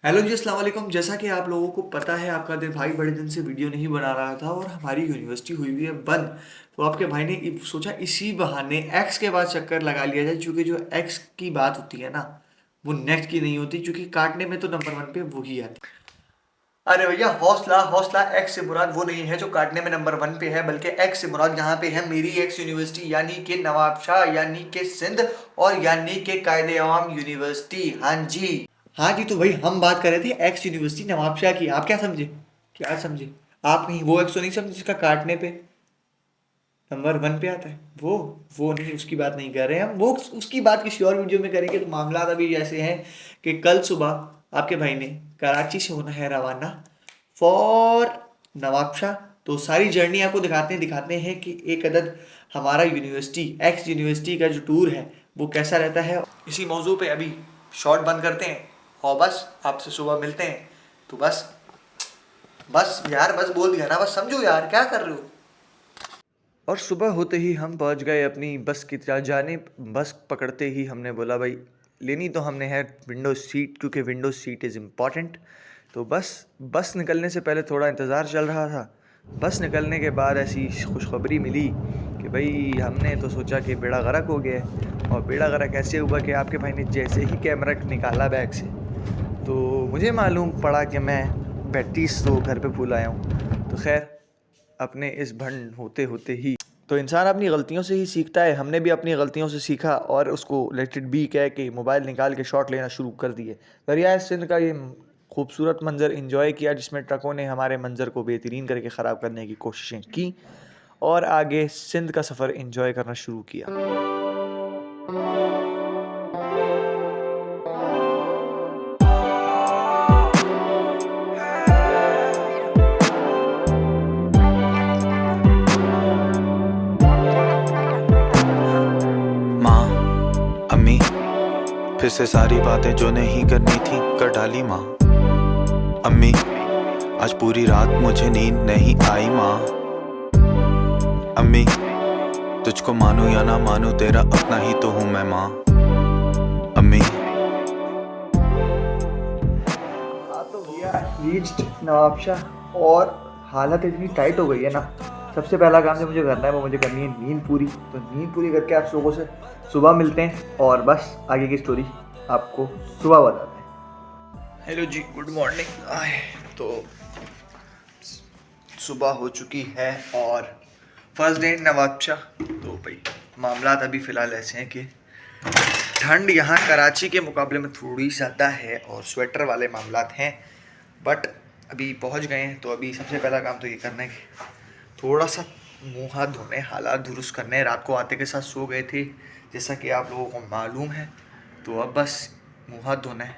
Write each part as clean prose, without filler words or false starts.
Hello जी, अस्सलाम वालेकुम। जैसा कि आप लोगों को पता है, आपका दिन भाई बड़े दिन से वीडियो नहीं बना रहा था और हमारी यूनिवर्सिटी हुई हुई है बंद। तो आपके भाई ने सोचा इसी बहाने एक्स के बाद चक्कर लगा लिया जाए, क्योंकि जो एक्स की बात होती है ना, वो नेक्स्ट की नहीं होती, क्योंकि काटने में तो नंबर वन पे वही है। अरे भैया, हौसला हौसला, एक्स से मुराद वो नहीं है जो काटने में नंबर वन पे है, बल्कि एक्स से मुराद यहाँ पे है मेरी एक्स यूनिवर्सिटी, यानी कि नवाबशाह, यानी कि सिंध, और यानी कि कायदे आवाम यूनिवर्सिटी। हाँ जी, हाँ जी। तो भाई, हम बात कर रहे थे एक्स यूनिवर्सिटी नवाबशाह की। आप क्या समझे? क्या समझे? आप नहीं, वो एक्स तो नहीं समझे जिसका काटने पे नंबर वन पे आता है। वो नहीं, उसकी बात नहीं कर रहे हैं हम। वो उसकी बात किसी और वीडियो में करेंगे। तो मामला अभी ऐसे हैं कि कल सुबह आपके भाई ने कराची से होना है रवाना फॉर नवाबशाह। तो सारी जर्नी आपको दिखाते हैं कि एक अदद हमारा यूनिवर्सिटी, एक्स यूनिवर्सिटी का जो टूर है वो कैसा रहता है। इसी मौजू पे अभी शॉर्ट बंद करते हैं और बस आपसे सुबह मिलते हैं। तो बस बस यार, बस बोल दिया ना, बस समझो यार, क्या कर रहे हो। और सुबह होते ही हम पहुंच गए अपनी बस की जानिब। बस पकड़ते ही हमने बोला भाई, लेनी तो हमने है विंडो सीट, क्योंकि विंडो सीट इज़ इम्पॉर्टेंट। तो बस निकलने से पहले थोड़ा इंतज़ार चल रहा था। बस निकलने के बाद ऐसी खुशखबरी मिली कि भाई, हमने तो सोचा कि बेड़ा गर्क हो गया है। और बेड़ा गर्क ऐसे हुआ कि आपके भाई ने जैसे ही कैमरा निकाला बैग से, तो मुझे मालूम पड़ा कि मैं बैटरीज तो घर पे भूल आया हूँ। तो खैर, अपने इस भंड होते होते ही तो इंसान अपनी गलतियों से ही सीखता है। हमने भी अपनी गलतियों से सीखा और उसको लेट इट बी कह के मोबाइल निकाल के शॉट लेना शुरू कर दिए। दरियाए सिंध का ये खूबसूरत मंज़र इंजॉय किया, जिसमें ट्रकों ने हमारे मंज़र को बेहतरीन करके ख़राब करने की कोशिशें की, और आगे सिंध का सफ़र इंजॉय करना शुरू किया। माँ, अम्मी, फिर से सारी बातें जो नहीं करनी थी कर डाली माँ। अम्मी, आज पूरी रात मुझे नींद नहीं आई माँ। अम्मी, तुझको मानूं या ना मानूं, तेरा अपना ही तो हूँ मैं माँ। अम्मी, तो भैया रीच्ड नवाबशाह, और हालत इतनी टाइट हो गई है ना। सबसे पहला काम जो मुझे करना है वो मुझे करनी है नींद पूरी। तो नींद पूरी करके आप लोगों से सुबह मिलते हैं, और बस आगे की स्टोरी आपको सुबह बताते हैं। हेलो जी, गुड मॉर्निंग। तो सुबह हो चुकी है और फर्स्ट डे नवाबशाह। तो भाई, मामलात अभी फ़िलहाल ऐसे हैं कि ठंड यहाँ कराची के मुकाबले में थोड़ी ज़्यादा है और स्वेटर वाले मामलात हैं। बट अभी पहुँच गए हैं, तो अभी सबसे पहला काम तो ये करना है कि थोड़ा सा मुँह हाथ धोने, हालात दुरुस्त करने। रात को आते के साथ सो गए थे, जैसा कि आप लोगों को मालूम है। तो अब बस मुँह हाथ धोना है,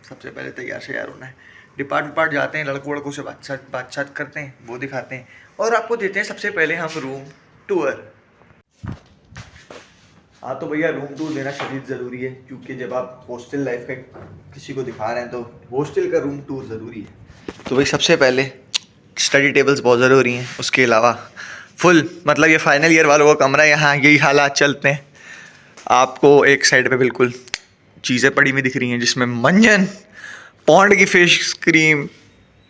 सबसे पहले तैयार श्यार होना है। डिपार्ट जाते हैं, लड़कों वड़कों से बातचीत करते हैं, वो दिखाते हैं, और आपको देते हैं सबसे पहले हम रूम टूर। हाँ तो भैया, रूम टूर देना शदीद ज़रूरी है, क्योंकि जब आप हॉस्टल लाइफ का किसी को दिखा रहे हैं तो हॉस्टल का रूम टूर ज़रूरी है। तो भाई, सबसे पहले स्टडी टेबल्स बहुत ज़रूरी हैं। उसके अलावा फुल, मतलब ये फाइनल ईयर वालों का कमरा है, यहाँ यही हालात चलते हैं। आपको एक साइड पे बिल्कुल चीज़ें पड़ी हुई दिख रही हैं, जिसमें मंजन, पॉन्ड की फेस क्रीम,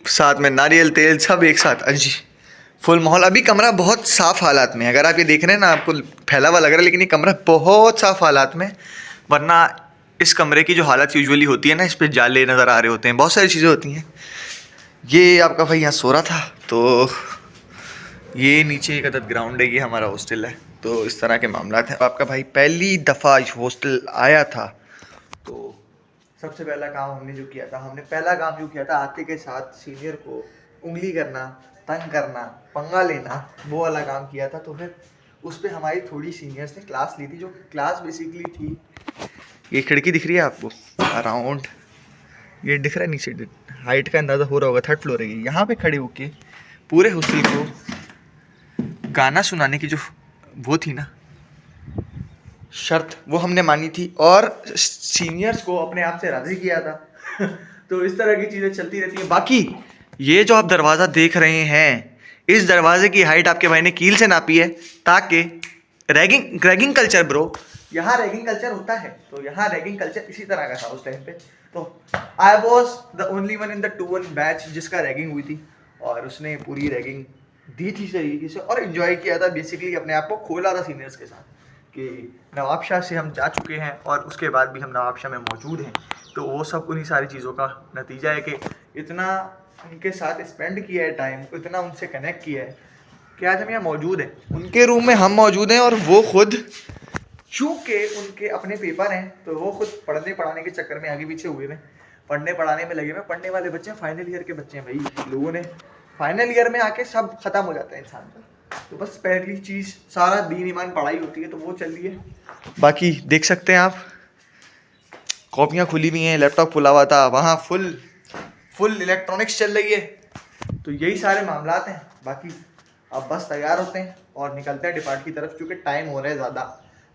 साथ में नारियल तेल, सब एक साथ। अजी, फुल माहौल। अभी कमरा बहुत साफ़ हालात में है। अगर आप ये देख रहे हैं ना, आपको फैला हुआ लग रहा है, लेकिन ये कमरा बहुत साफ़ हालात में। वरना इस कमरे की जो हालत यूजुअली होती है ना, इस पर जाले नज़र आ रहे होते हैं, बहुत सारी चीज़ें होती हैं। ये आपका भाई यहाँ सो रहा था। तो ये नीचे एक अदद ग्राउंड है, ये हमारा हॉस्टल है। तो इस तरह के मामला हैं। आपका भाई पहली दफ़ा हॉस्टल आया था, तो सबसे पहला काम हमने जो किया था, आते के साथ सीनियर को उंगली करना, तंग करना, पंगा लेना, वो वाला काम किया था। तो फिर उस पर हमारी थोड़ी सीनियर्स ने क्लास ली थी। जो क्लास बेसिकली थी, ये खिड़की दिख रही है आपको अराउंड, ये दिख रहा है नीचे, हाइट का अंदाज़ा हो रहा होगा, थर्ड फ्लोर है। यहाँ पे खड़े होके पूरे हॉस्टल को गाना सुनाने की जो वो थी ना शर्त, वो हमने मानी थी, और सीनियर्स को अपने आप से राज़ी किया था। तो इस तरह की चीज़ें चलती रहती हैं। बाकी ये जो आप दरवाज़ा देख रहे हैं, इस दरवाजे की हाइट आपके भाई ने कील से नापी है, ताकि रैगिंग कल्चर ब्रो, यहाँ रैगिंग कल्चर होता है, तो यहाँ रैगिंग कल्चर इसी तरह का था उस टाइम पे। तो I was the only one in the 2-1 batch जिसका रैगिंग हुई थी, और उसने पूरी रैगिंग दी थी तरीके से और इन्जॉय किया था। बेसिकली अपने आप को खोला था सीनियर्स के साथ कि नवाबशाह से हम जा चुके हैं और उसके बाद भी हम नवाबशाह में मौजूद हैं। तो वो सब उन्हीं सारी चीज़ों का नतीजा है कि इतना उनके साथ स्पेंड किया है टाइम, इतना उनसे कनेक्ट किया है कि आज हम यहाँ मौजूद हैं। उनके रूम में हम मौजूद हैं और वो खुद, चूँकि उनके अपने पेपर हैं तो वो खुद पढ़ने पढ़ाने के चक्कर में आगे पीछे हुए हैं, पढ़ने पढ़ाने में लगे हुए। पढ़ने वाले बच्चे हैं, फाइनल ईयर के बच्चे हैं भाई। लोगों ने फाइनल ईयर में आके सब खत्म हो जाता है इंसान का। तो बस पहली चीज़ सारा दीन ईमान पढ़ाई होती है, तो वो चल रही है। बाकी देख सकते हैं आप, कॉपियाँ खुली हुई हैं, लैपटॉप खुला हुआ था, वहाँ फुल इलेक्ट्रॉनिक्स चल रही है। तो यही सारे मामलात हैं। बाकी अब बस तैयार होते हैं और निकलते हैं डिपार्ट की तरफ, क्योंकि टाइम हो रहा है ज़्यादा।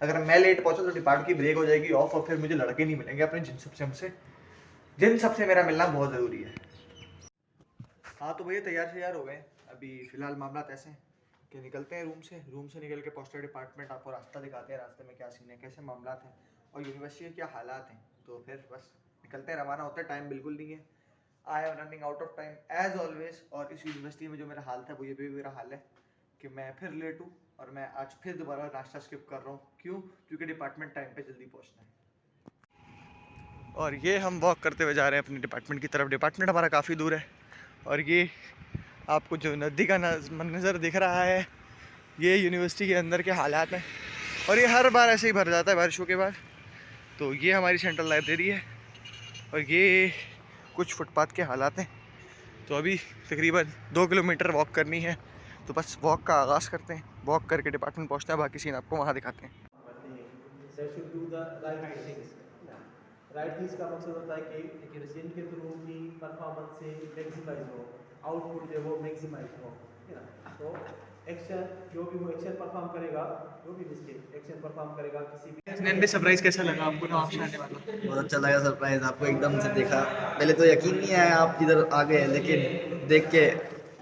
अगर मैं लेट पहुँचा तो डिपार्ट की ब्रेक हो जाएगी ऑफ, और फिर मुझे लड़के नहीं मिलेंगे अपने जिन सबसे मेरा मिलना बहुत ज़रूरी है। हाँ तो भैया तैयार हो गए। अभी फ़िलहाल मामला ऐसे हैं कि निकलते हैं रूम से निकल के पोस्टर डिपार्टमेंट आपको रास्ता दिखाते हैं, रास्ते में क्या सीन है, कैसे मामला हैं और यूनिवर्सिटी के क्या हालात हैं। तो फिर बस निकलते हैं, रवाना होता है। टाइम बिल्कुल नहीं है, I am running out of time as always. और इस यूनिवर्सिटी में जो मेरा हाल था वो ये भी मेरा हाल है कि मैं फिर लेट हूँ और मैं आज फिर दोबारा नाश्ता स्किप कर रहा हूँ। क्यों? क्योंकि डिपार्टमेंट टाइम पे जल्दी पहुँचना है। और ये हम वॉक करते हुए जा रहे हैं अपने डिपार्टमेंट की तरफ। डिपार्टमेंट हमारा काफ़ी दूर है और ये आपको जो नदी का मंजर दिख रहा है, ये यूनिवर्सिटी के अंदर के हालात हैं। और ये हर बार ऐसे ही भर जाता है बारिशों के बाद। तो ये हमारी सेंट्रल लाइब्रेरी है और ये कुछ फुटपाथ के हालात हैं। तो अभी तकरीबन 2 किलोमीटर वॉक करनी है, तो बस वॉक का आगाज़ करते हैं। वॉक करके डिपार्टमेंट पहुंचते हैं, बाकी सीन आपको वहाँ दिखाते हैं। राइट थिंग्स का मकसद होता है कि एक रेजिडेंट के थ्रू की परफॉर्मेंस से मैक्सिमाइज हो, आउटपुट जो है वो मैक्सिमाइज हो, है ना। तो एक्शन जो भी वो एक्शन परफॉर्म करेगा, जो भी मिस्टेक एक्शन परफॉर्म करेगा किसी भी। सरप्राइज कैसा लगा आपको नवाबशाह आने वाला? बहुत अच्छा लगा सरप्राइज। आपको एकदम से देखा, पहले तो यकीन नहीं आया आप इधर आ गए, लेकिन देख के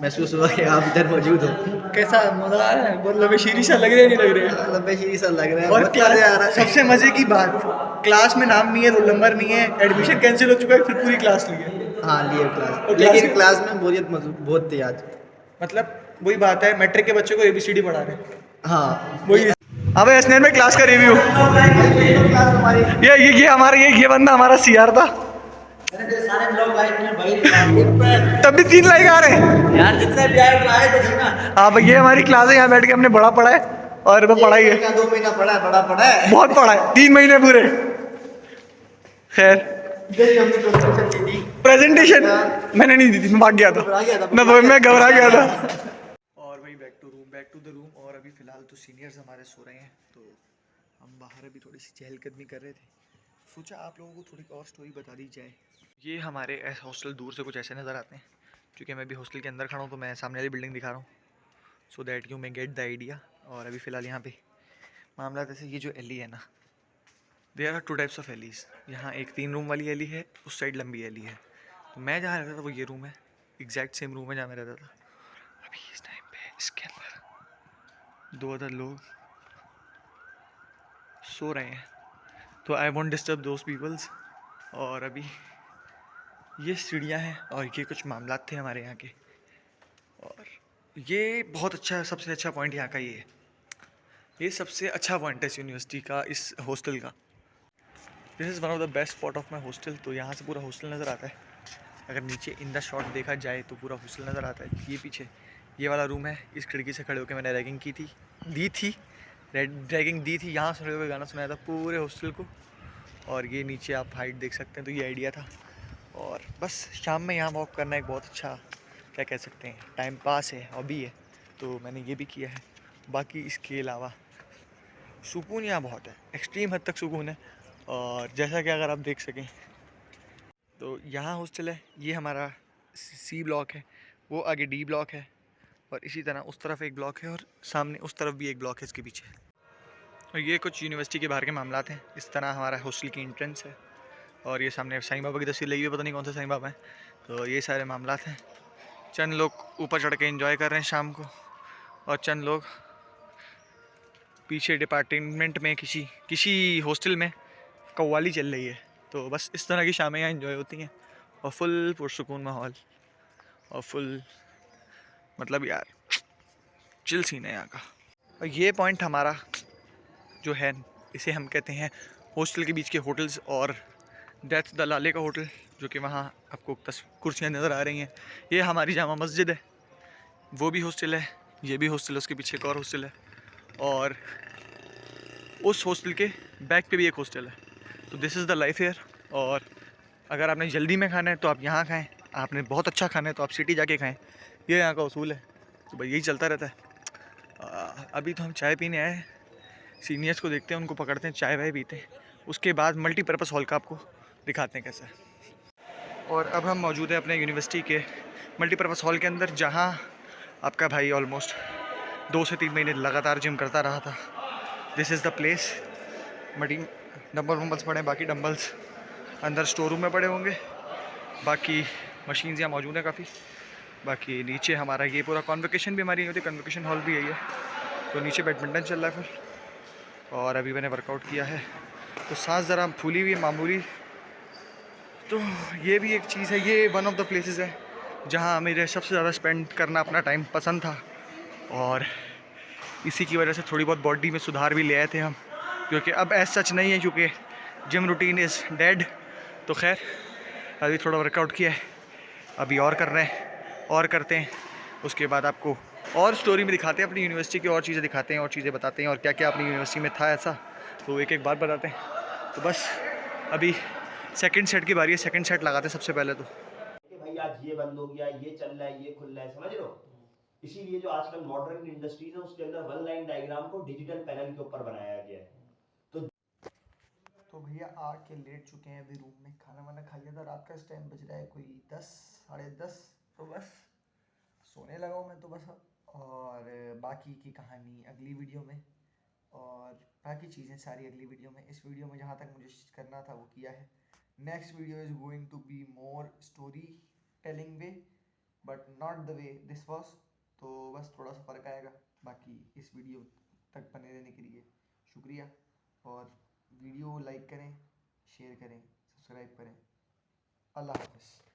महसूस हुआ कि आप इधर मौजूद हो। कैसा मजा आया है? बहुत लंबे शीरी सा लग रहे हैं, नहीं लग रहे हैं? लंबे शीरी सा लग रहा है। और बहुत मजा आ रहा है। सबसे मजे की बात, क्लास में नाम नहीं है, रोल नंबर नहीं है, एडमिशन कैंसिल हो चुका है, फिर पूरी क्लास ली है। हाँ लिए क्लास, और लेकिन क्लास में बोरियत बहुत थी आज। मतलब वही बात है, मैट्रिक के बच्चों को ABCD पढ़ा रहे हैं। हाँ वही। अब एसनेन में क्लास का रिव्यू, ये हमारा ये बंदा हमारा CR था। तब भी 3 लाइक आ रहे हैं यार, जितने भी आए तो हाँ भाई, ये हमारी क्लास है, यहाँ बैठ के हमने बड़ा पढ़ा है और वो पढ़ाई है। 2 महीना पढ़ा है, बड़ा पढ़ा है, बहुत पढ़ा है, 3 महीने पूरे। खैर प्रेजेंटेशन मैंने नहीं दी थी, मैं भाग गया था, मैं घबरा गया था। और वही बैक टू द रूम। और अभी फिलहाल तो सीनियर्स हमारे सो रहे हैं, तो हम बाहर अभी थोड़ी सी चहलकदमी कर रहे थे। सोचा आप लोगों को थोड़ी और स्टोरी बता दी जाए। ये हमारे हॉस्टल दूर से कुछ ऐसे नज़र आते हैं, क्योंकि मैं अभी हॉस्टल के अंदर खड़ा हूँ तो मैं सामने वाली बिल्डिंग दिखा रहा हूँ, so that you may get the idea. और अभी फ़िलहाल यहाँ पे मामला जैसे ये जो एली है ना, there are 2 types of allies. यहाँ एक 3 रूम वाली एली है, उस साइड लंबी एली है। तो मैं जहाँ रहता था वो ये रूम है, एग्जैक्ट सेम रूम है जहाँ मैं रहता था। अभी इस टाइम पे इसके अंदर 2 अदर लोग सो रहे हैं, तो I won't disturb those peoples. और अभी ये सीढ़ियाँ हैं और ये कुछ मामलात थे हमारे यहाँ के। और ये बहुत अच्छा, सबसे अच्छा पॉइंट यहाँ का ये है, ये सबसे अच्छा पॉइंट है इस यूनिवर्सिटी का, इस हॉस्टल का। This is one of the best spot of my hostel. तो यहाँ से पूरा हॉस्टल नज़र आता है। अगर नीचे इन द शॉट देखा जाए तो पूरा हॉस्टल नज़र आता है। ये पीछे ये वाला रूम है, इस खिड़की से खड़े होकर मैंने रैगिंग दी थी, यहाँ से खड़े होकर गाना सुनाया था पूरे हॉस्टल को। और ये नीचे आप हाइट देख सकते हैं, तो ये आइडिया था। और बस शाम में यहाँ वॉक करना एक बहुत अच्छा, क्या कह सकते हैं, टाइम पास है, हॉबी है, तो मैंने ये भी किया है। बाकी इसके अलावा सुकून यहाँ बहुत है, एक्सट्रीम हद तक सुकून है। और जैसा कि अगर आप देख सकें तो यहाँ हॉस्टल है, ये हमारा C ब्लॉक है, वो आगे D ब्लॉक है, और इसी तरह उस तरफ एक ब्लॉक है और सामने उस तरफ भी एक ब्लॉक है इसके पीछे। और ये कुछ यूनिवर्सिटी के बाहर के मामलात हैं। इस तरह हमारा हॉस्टल की एंट्रेंस है और ये सामने साईं बाबा की तस्वीर लगी हुई है, पता नहीं कौन सा साईं बाबा है। तो ये सारे मामलात हैं। चंद लोग ऊपर चढ़ के एंजॉय कर रहे हैं शाम को, और चंद लोग पीछे डिपार्टमेंट में किसी हॉस्टल में कव्वाली चल रही है। तो बस इस तरह की शामें यहाँ एंजॉय होती हैं और फुल पुरसुकून माहौल और फुल मतलब यार चिल सीन है यहाँ का। और ये पॉइंट हमारा जो है इसे हम कहते हैं हॉस्टल के बीच के होटल्स, और दैट्स द लाले का होटल जो कि वहाँ आपको कुर्सियाँ नज़र आ रही हैं। ये हमारी जामा मस्जिद है, वो भी हॉस्टल है, ये भी हॉस्टल है, उसके पीछे एक और हॉस्टल है, और उस हॉस्टल के बैक पे भी एक हॉस्टल है। तो this is the life here. और अगर आपने जल्दी में खाना है तो आप यहाँ खाएं, आपने बहुत अच्छा खाना है तो आप सिटी जाके खाएं, ये यहाँ का उसूल है। तो भाई यही चलता रहता है। अभी तो हम चाय पीने आए हैं, सीनियर्स को देखते हैं, उनको पकड़ते हैं, चाय वाय पीते हैं, उसके बाद मल्टीपर्पज़ हॉल का आपको दिखाते हैं कैसा है। और अब हम मौजूद हैं अपने यूनिवर्सिटी के मल्टीपर्पज़ हॉल के अंदर, जहाँ आपका भाई ऑलमोस्ट 2 से 3 महीने लगातार जिम करता रहा था। This is the place. Dumbbell वम्बल्स पड़े हैं, बाकी डंबल्स अंदर स्टोर रूम में पड़े होंगे, बाकी मशीन्स यहाँ मौजूद हैं काफ़ी। बाकी नीचे हमारा ये पूरा कॉन्वोकेशन भी हमारी होती है, कन्वोकेशन हॉल भी यही है। तो नीचे बैडमिंटन चल रहा है फिर, और अभी मैंने वर्कआउट किया है तो सांस ज़रा फूली हुई है मामूली। तो ये भी एक चीज़ है, ये वन ऑफ द प्लेसेस है जहाँ मेरे सबसे ज़्यादा स्पेंड करना अपना टाइम पसंद था, और इसी की वजह से थोड़ी बहुत बॉडी में सुधार भी ले आए थे हम, क्योंकि अब ऐसा सच नहीं है क्योंकि जिम रूटीन इज़ डेड। तो खैर अभी थोड़ा वर्कआउट किया है, अभी और कर रहे हैं और करते हैं, उसके बाद आपको और स्टोरी में दिखाते हैं, अपनी यूनिवर्सिटी की और चीज़ें दिखाते हैं और चीज़ें बताते हैं, और क्या क्या अपनी यूनिवर्सिटी में था ऐसा तो एक एक बात बताते हैं। तो बस अभी सेकंड सेट की बारी है, सेकंड सेट लगाते हैं सबसे पहले। तो कि भाई आज ये बंद हो गया, ये चल रहा है, ये खुल रहा है, समझ रहे हो। इसीलिए जो आजकल मॉडर्न इंडस्ट्रीज है उसके अंदर वन लाइन डायग्राम को डिजिटल पैनल के ऊपर बनाया गया है। तो भैया आके लेट चुके हैं अभी रूम में, खाना वाना खा लिया था, रात का इस टाइम बज रहा है कोई 10 साढ़े 10। तो बस सोने लगा हूँ मैं तो बस। और बाकी की कहानी अगली वीडियो में, और बाकी चीज़ें सारी अगली वीडियो में। इस वीडियो में जहाँ तक मुझे करना था वो किया है। Next video is going to be more story telling way, but not the way this was. तो बस थोड़ा सा फ़र्क आएगा। बाकी इस वीडियो तक बने रहने के लिए शुक्रिया, और वीडियो लाइक करें, शेयर करें, सब्सक्राइब करें। अल्लाह हाफ़िज़।